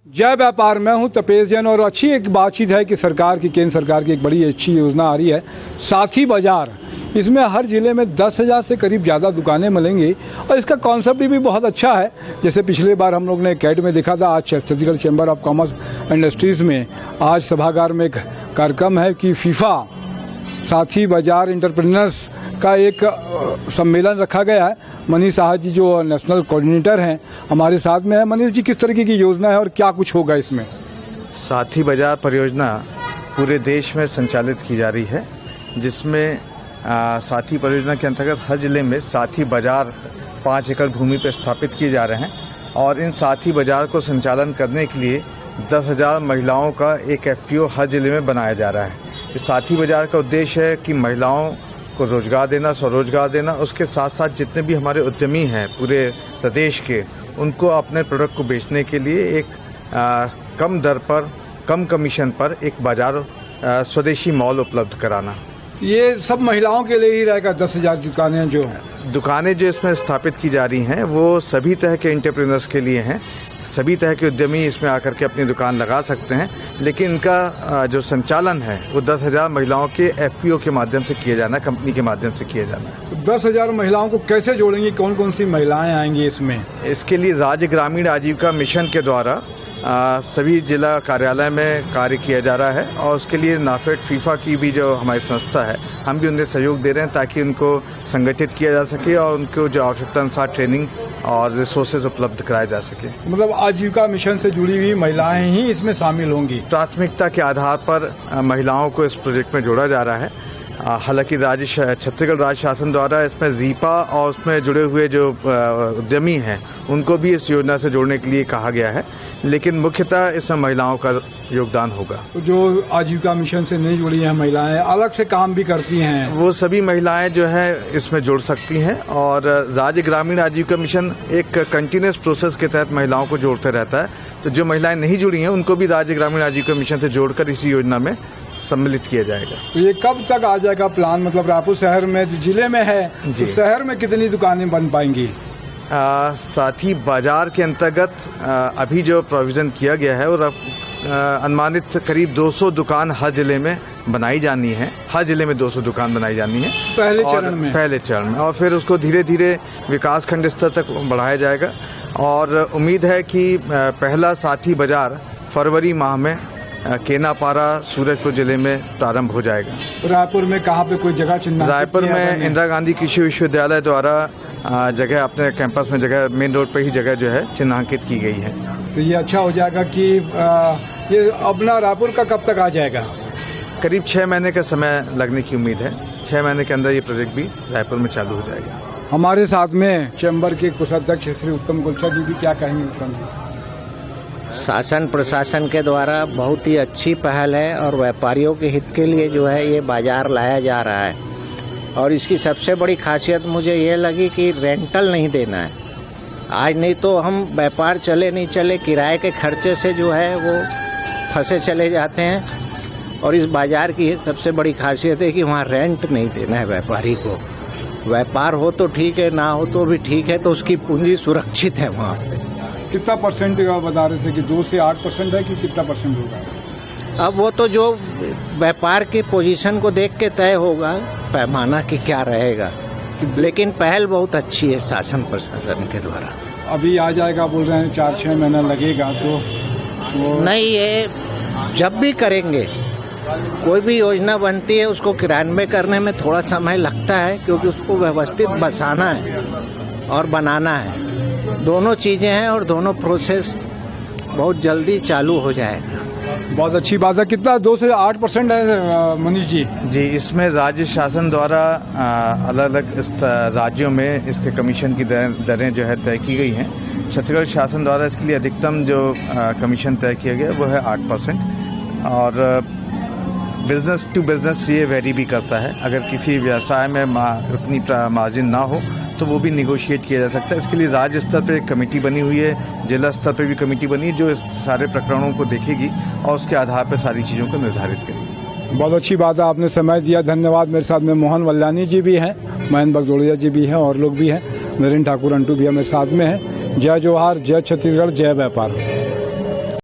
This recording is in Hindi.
जय व्यापार। मैं हूं तपेश जैन और अच्छी एक बातचीत है कि सरकार की, केंद्र सरकार की एक बड़ी अच्छी योजना आ रही है, साथी बाज़ार। इसमें हर ज़िले में 10,000 से करीब ज़्यादा दुकानें मिलेंगी और इसका कॉन्सेप्ट भी बहुत अच्छा है। जैसे पिछले बार हम लोग ने कैट में देखा था, आज Chhattisgarh chamber of commerce industries में आज सभागार में एक कार्यक्रम है कि फीफा साथी बाज़ार एंटरप्रेन्योर्स का एक सम्मेलन रखा गया है। मनीष साहा जी जो नेशनल कोऑर्डिनेटर हैं हमारे साथ में है। मनीष जी, किस तरीके की योजना है और क्या कुछ होगा इसमें? साथी बाज़ार परियोजना पूरे देश में संचालित की जा रही है, जिसमें साथी परियोजना के अंतर्गत हर जिले में साथी बाज़ार 5 एकड़ भूमि पर स्थापित किए जा रहे हैं और इन साथी बाज़ार को संचालन करने के लिए 10,000 महिलाओं का एक FPO हर जिले में बनाया जा रहा है। इस साथी बाज़ार का उद्देश्य है कि महिलाओं को रोजगार देना, स्वरोजगार देना, उसके साथ साथ जितने भी हमारे उद्यमी हैं पूरे प्रदेश के, उनको अपने प्रोडक्ट को बेचने के लिए एक कम दर पर, कम कमीशन पर एक बाज़ार, स्वदेशी मॉल उपलब्ध कराना। ये सब महिलाओं के लिए ही रहेगा? 10,000 दुकानें जो इसमें स्थापित की जा रही हैं वो सभी तरह के एंटरप्रेन्योर्स के लिए हैं। सभी तरह के उद्यमी इसमें आकर के अपनी दुकान लगा सकते हैं, लेकिन इनका जो संचालन है वो 10,000 महिलाओं के FPO के माध्यम से किया जाना, कंपनी के माध्यम से किया जाना। तो 10,000 महिलाओं को कैसे जोड़ेंगी? कौन कौन सी महिलाएं आएंगी इसमें? इसके लिए राज्य ग्रामीण आजीविका मिशन के द्वारा सभी जिला कार्यालय में कार्य किया जा रहा है और उसके लिए नाफेड फीफा की भी जो हमारी संस्था है, हम भी उन्हें सहयोग दे रहे हैं ताकि उनको संगठित किया जा सके और उनको जो आवश्यकता अनुसार ट्रेनिंग और रिसोर्सेज उपलब्ध कराए जा सके। मतलब आजीविका मिशन से जुड़ी हुई महिलाएं ही इसमें शामिल होंगी? प्राथमिकता के आधार पर महिलाओं को इस प्रोजेक्ट में जोड़ा जा रहा है। हालांकि छत्तीसगढ़ राज्य शासन द्वारा इसमें ज़ीपा और उसमें जुड़े हुए जो उद्यमी हैं उनको भी इस योजना से जोड़ने के लिए कहा गया है, लेकिन मुख्यतः इसमें महिलाओं का योगदान होगा। तो जो आजीविका मिशन से नहीं जुड़ी हैं महिलाएं, अलग से काम भी करती हैं, वो सभी महिलाएं जो है इसमें जुड़ सकती हैं और राज्य ग्रामीण आजीविका मिशन एक कंटिन्यूस प्रोसेस के तहत महिलाओं को जोड़ते रहता है। तो जो महिलाएं नहीं जुड़ी हैं उनको भी राज्य ग्रामीण आजीविका मिशन से जोड़कर इसी योजना में सम्मिलित किया जाएगा। तो ये कब तक आ जाएगा प्लान? मतलब रायपुर शहर में, जिले में है, तो शहर में कितनी दुकानें बन पाएंगी? साथी बाजार के अंतर्गत अभी जो प्रोविज़न किया गया है और अनुमानित करीब 200 दुकान हर जिले में बनाई जानी है। हर जिले में 200 दुकान बनाई जानी है पहले चरण में और फिर उसको धीरे धीरे विकास खंड स्तर तक बढ़ाया जाएगा और उम्मीद है कि पहला साथी बाजार फरवरी माह में केनापारा सूरजपुर जिले में प्रारंभ हो जाएगा। रायपुर में कहाँ पे कोई जगह चिन्हित? रायपुर में इंदिरा गांधी कृषि विश्वविद्यालय द्वारा जगह, अपने कैंपस में जगह, मेन रोड पे ही जगह जो है चिन्हांकित की गई है। तो ये अच्छा हो जाएगा कि ये अपना रायपुर का कब तक आ जाएगा? करीब 6 महीने का समय लगने की उम्मीद है। 6 महीने के अंदर ये प्रोजेक्ट भी रायपुर में चालू हो जाएगा। हमारे साथ में चैम्बर के कोषाध्यक्ष श्री उत्तम गुलचा जी भी, क्या कहेंगे उत्तम जी? शासन प्रशासन के द्वारा बहुत ही अच्छी पहल है और व्यापारियों के हित के लिए जो है ये बाज़ार लाया जा रहा है और इसकी सबसे बड़ी खासियत मुझे ये लगी कि रेंटल नहीं देना है। आज नहीं तो हम व्यापार चले नहीं चले किराए के खर्चे से जो है वो फंसे चले जाते हैं और इस बाज़ार की सबसे बड़ी खासियत है कि वहाँ रेंट नहीं देना है व्यापारी को। व्यापार हो तो ठीक है, ना हो तो भी ठीक है, तो उसकी पूंजी सुरक्षित है वहाँ पे। कितना परसेंट बता रहे थे कि 2 से 8% है कि कितना परसेंट होगा? अब वो तो जो व्यापार की पोजीशन को देख के तय होगा पैमाना कि क्या रहेगा, लेकिन पहल बहुत अच्छी है शासन प्रशासन के द्वारा। अभी आ जाएगा बोल रहे हैं, 4-6 महीना लगेगा तो नहीं, ये जब भी करेंगे कोई भी योजना बनती है उसको क्रियान्वयन करने में थोड़ा समय लगता है क्योंकि उसको व्यवस्थित बसाना है और बनाना है। दोनों चीज़ें हैं और दोनों प्रोसेस बहुत जल्दी चालू हो जाएगा। बहुत अच्छी बात है। कितना 2 से 8% है मनीष जी? जी, इसमें राज्य शासन द्वारा अलग अलग राज्यों में इसके कमीशन की दरें जो है तय की गई हैं। छत्तीसगढ़ शासन द्वारा इसके लिए अधिकतम जो कमीशन तय किया गया वो है 8% और बिजनेस टू बिजनेस ये वेरी भी करता है। अगर किसी व्यवसाय में उतनी मार्जिन ना हो तो वो भी निगोशिएट किया जा सकता है। इसके लिए राज्य स्तर पर एक कमेटी बनी हुई है, जिला स्तर पर भी कमेटी बनी है जो इस सारे प्रकरणों को देखेगी और उसके आधार पर सारी चीज़ों को निर्धारित करेगी। बहुत अच्छी बात है, आपने समय दिया, धन्यवाद। मेरे साथ में मोहन वल्यानी जी भी हैं, महेंद्र बगजोड़िया जी भी हैं और लोग भी हैं। नरेंद्र ठाकुर अंटू भी मेरे साथ में हैं। जय जोहार, जय छत्तीसगढ़, जय व्यापार।